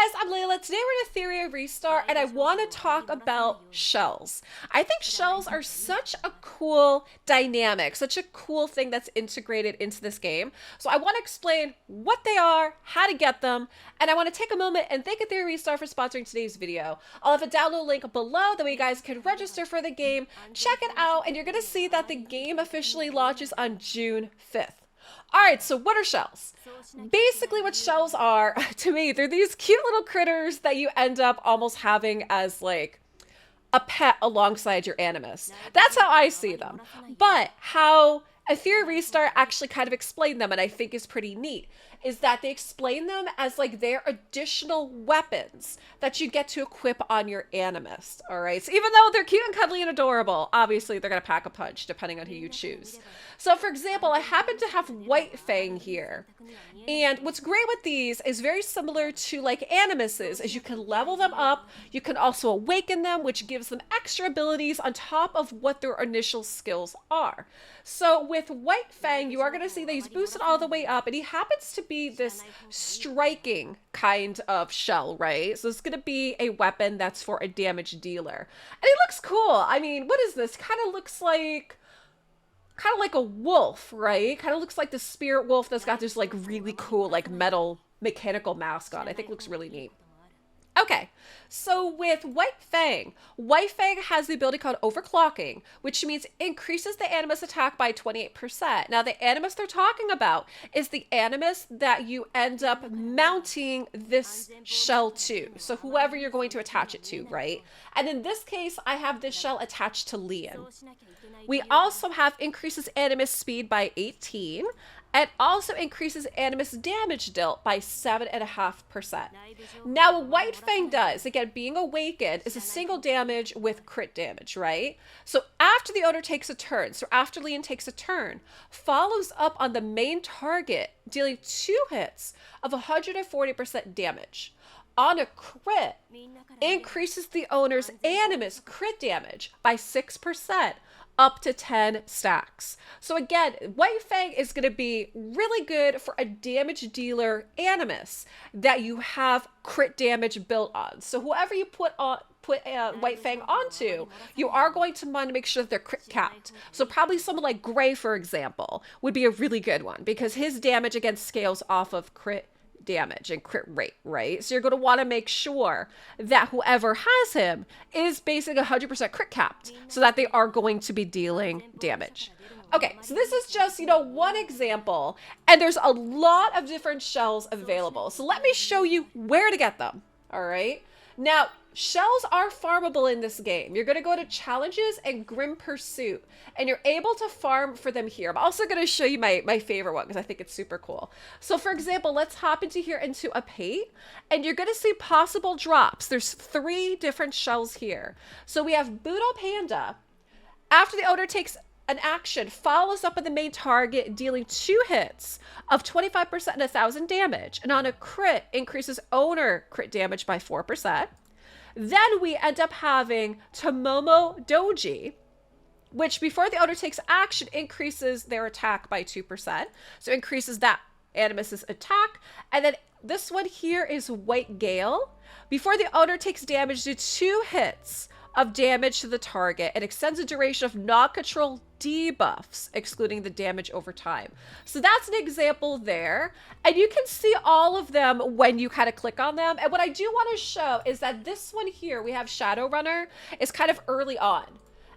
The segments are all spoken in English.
guys, I'm Layla. Today we're in Etheria Restart and I want to talk about shells. I think shells are such a cool dynamic, such a cool thing that's integrated into this game. So I want to explain what they are, how to get them, and I want to take a moment and thank Etheria Restart for sponsoring today's video. I'll have a download link below, that way you guys can register for the game, check it out, and you're going to see that the game officially launches on June 5th. Alright, so what are shells? Basically what shells are, to me, they're these cute little critters that you end up almost having as like a pet alongside your animus. That's how I see them. But how Etheria Restart actually kind of explained them, and I think is pretty neat, is that they explain them as like their additional weapons that you get to equip on your animus. Alright, so even though they're cute and cuddly and adorable, obviously they're going to pack a punch depending on who you choose. So for example, I happen to have White Fang here. And what's great with these is very similar to like animuses, is you can level them up, you can also awaken them, which gives them extra abilities on top of what their initial skills are. So with White Fang, you are going to see that he's boosted all the way up, and he happens to be this striking kind of shell, right? So it's going to be a weapon that's for a damage dealer. And he looks cool. I mean, what is this? Kind of looks like a wolf, right? Kind of looks like the spirit wolf that's got this like really cool like metal mechanical mask on. I think looks really neat. Okay, so with White Fang has the ability called Overclocking, which means it increases the animus attack by 28%. Now the animus they're talking about is the animus that you end up mounting this shell to. So whoever you're going to attach it to, right? And in this case, I have this shell attached to Lian. We also have increases animus speed by 18. It also increases animus damage dealt by 7.5%. Now, what White Fang does, again, being awakened, is a single damage with crit damage, right? So after the owner takes a turn, so after Lian takes a turn, follows up on the main target, dealing 2 hits of 140% damage. On a crit, increases the owner's animus crit damage by 6%. Up to 10 stacks. So again, White Fang is going to be really good for a damage dealer animus that you have crit damage built on. So whoever you put White Fang onto, you are going to want to make sure that they're crit capped. So probably someone like Gray, for example, would be a really good one, because his damage again scales off of crit damage and crit rate, right? So you're going to want to make sure that whoever has him is basically 100% crit capped, so that they are going to be dealing damage. Okay, so this is just, one example, and there's a lot of different shells available. So let me show you where to get them, all right? Now, shells are farmable in this game. You're going to go to Challenges and Grim Pursuit, and you're able to farm for them here. I'm also going to show you my favorite one, because I think it's super cool. So for example, let's hop into here into a Pate, and you're going to see possible drops. There's 3 different shells here. So we have Budo Panda. After the owner takes an action, follows up on the main target, dealing 2 hits of 25% and 1,000 damage. And on a crit, increases owner crit damage by 4%. Then we end up having Tomomo Doji, which before the owner takes action, increases their attack by 2%. So increases that animus's attack. And then this one here is White Gale. Before the owner takes damage, do 2 hits of damage to the target and extends the duration of non-control debuffs, excluding the damage over time. So that's an example there. And you can see all of them when you kind of click on them. And what I do want to show is that this one here, we have Shadowrunner, is kind of early on.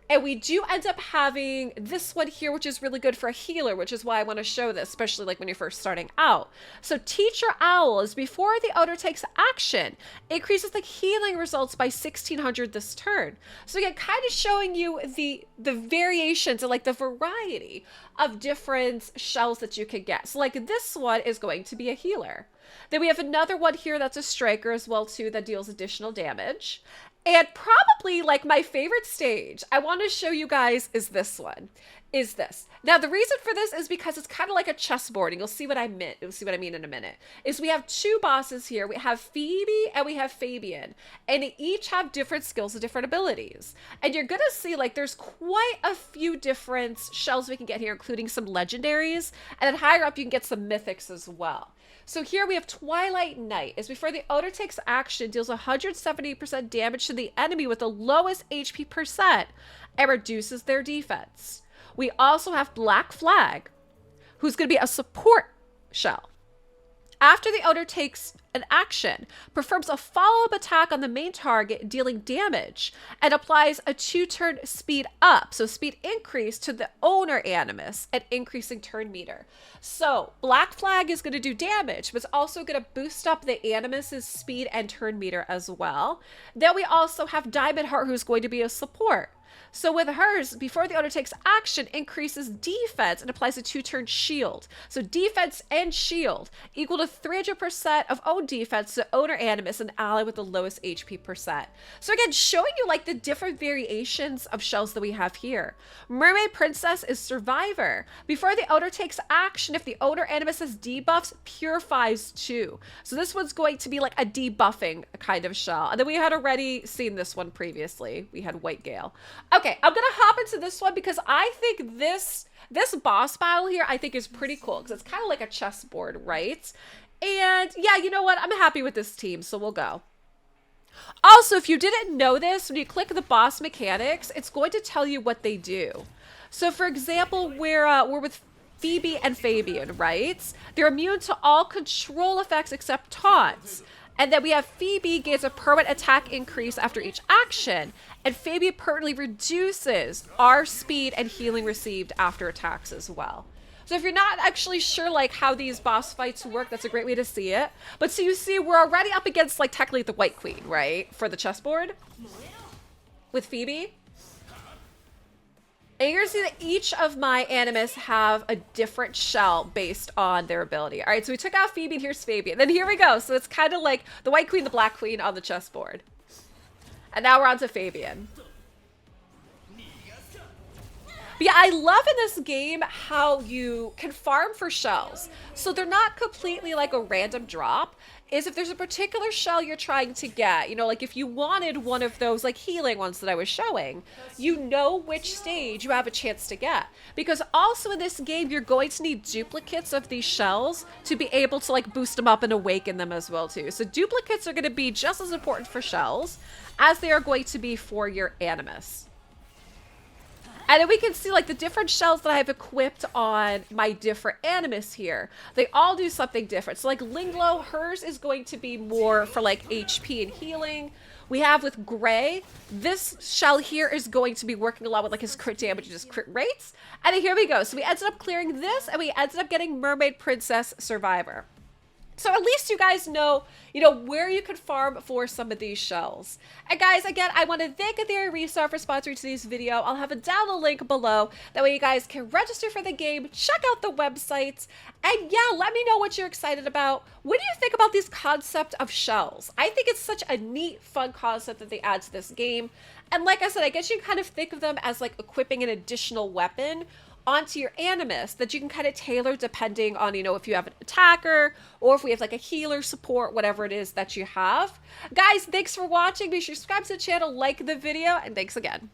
And we do end up having this one here, which is really good for a healer, which is why I want to show this, especially like when you're first starting out. So Teacher Owl is before the owner takes action, increases the healing results by 1,600 this turn. So again, kind of showing you the variations and like the variety of different shells that you can get. So like this one is going to be a healer. Then we have another one here that's a striker as well too, that deals additional damage. And probably like my favorite stage I want to show you guys is this one. is this. Now, the reason for this is because it's kind of like a chessboard, and you'll see what I mean. You'll see what I mean in a minute. Is we have two bosses here. We have Phoebe and we have Fabian, and they each have different skills and different abilities. And you're gonna see like there's quite a few different shells we can get here, including some legendaries, and then higher up you can get some mythics as well. So here we have Twilight Knight. Is before the owner takes action, deals 170% damage to the enemy with the lowest HP percent, and reduces their defense. We also have Black Flag, who's going to be a support shell. After the owner takes an action, performs a follow-up attack on the main target, dealing damage, and applies a 2-turn speed up, so speed increase to the owner animus and increasing turn meter. So Black Flag is going to do damage, but it's also going to boost up the animus's speed and turn meter as well. Then we also have Diamond Heart, who's going to be a support. So with hers, before the owner takes action, increases defense and applies a 2-turn shield. So defense and shield equal to 300% of own defense to owner animus and ally with the lowest HP percent. So again, showing you like the different variations of shells that we have here. Mermaid Princess is survivor. Before the owner takes action, if the owner animus has debuffs, purifies 2. So this one's going to be like a debuffing kind of shell. And then we had already seen this one previously. We had White Gale. Okay, I'm gonna hop into this one because I think this boss battle here I think is pretty cool because it's kind of like a chessboard, right? And yeah, you know what? I'm happy with this team, so we'll go. Also, if you didn't know this, when you click the boss mechanics, it's going to tell you what they do. So for example, we're with Phoebe and Fabian, right? They're immune to all control effects except taunts. And then we have Phoebe gains a permanent attack increase after each action, and Phoebe permanently reduces our speed and healing received after attacks as well. So if you're not actually sure like how these boss fights work, that's a great way to see it. But so you see, we're already up against like technically the White Queen, right? For the chessboard with Phoebe. And you're gonna see that each of my animus have a different shell based on their ability. All right, so we took out Phoebe and here's Fabian. Then here we go. So it's kind of like the White Queen, the Black Queen on the chessboard. And now we're on to Fabian. But yeah, I love in this game how you can farm for shells. So they're not completely like a random drop. Is if there's a particular shell you're trying to get, you know, like if you wanted one of those like healing ones that I was showing, you know which stage you have a chance to get. Because also in this game, you're going to need duplicates of these shells to be able to like boost them up and awaken them as well too. So duplicates are going to be just as important for shells as they are going to be for your animus. And then we can see like the different shells that I have equipped on my different animus here. They all do something different. So like Linglo, hers is going to be more for like HP and healing. We have with Gray, this shell here is going to be working a lot with like his crit damage and his crit rates. And then here we go. So we ended up clearing this and we ended up getting Mermaid Princess Survivor. So at least you guys know, where you could farm for some of these shells. And guys, again, I want to thank Etheria Restart for sponsoring today's video. I'll have a download link below. That way you guys can register for the game, check out the websites, and yeah, let me know what you're excited about. What do you think about this concept of shells? I think it's such a neat, fun concept that they add to this game. And like I said, I guess you can kind of think of them as like equipping an additional weapon onto your animus that you can kind of tailor depending on, if you have an attacker or if we have like a healer support, whatever it is that you have. Guys, thanks for watching. Be sure to subscribe to the channel, like the video, and thanks again.